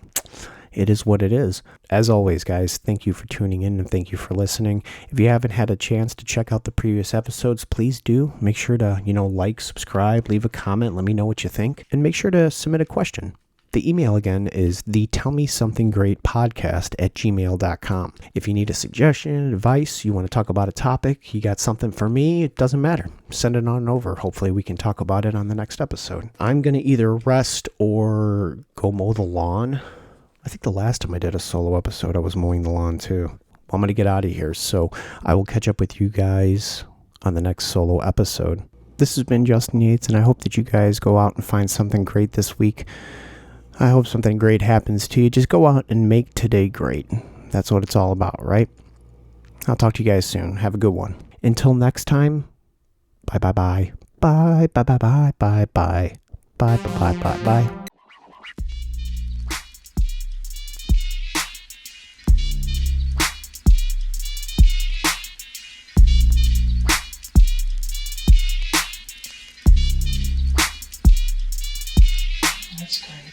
it is what it is. As always, guys, thank you for tuning in and thank you for listening. If you haven't had a chance to check out the previous episodes, please do. Make sure to, like, subscribe, leave a comment, let me know what you think, and make sure to submit a question. The email again is the tellmesomethingreatpodcast@gmail.com. If you need a suggestion, advice, you want to talk about a topic, you got something for me, it doesn't matter. Send it on over. Hopefully we can talk about it on the next episode. I'm going to either rest or go mow the lawn. I think the last time I did a solo episode, I was mowing the lawn too. I'm going to get out of here, so I will catch up with you guys on the next solo episode. This has been Justin Yates, and I hope that you guys go out and find something great this week. I hope something great happens to you. Just go out and make today great. That's what it's all about, right? I'll talk to you guys soon. Have a good one. Until next time, bye-bye-bye. Bye-bye-bye-bye-bye. Bye-bye-bye-bye. That's great.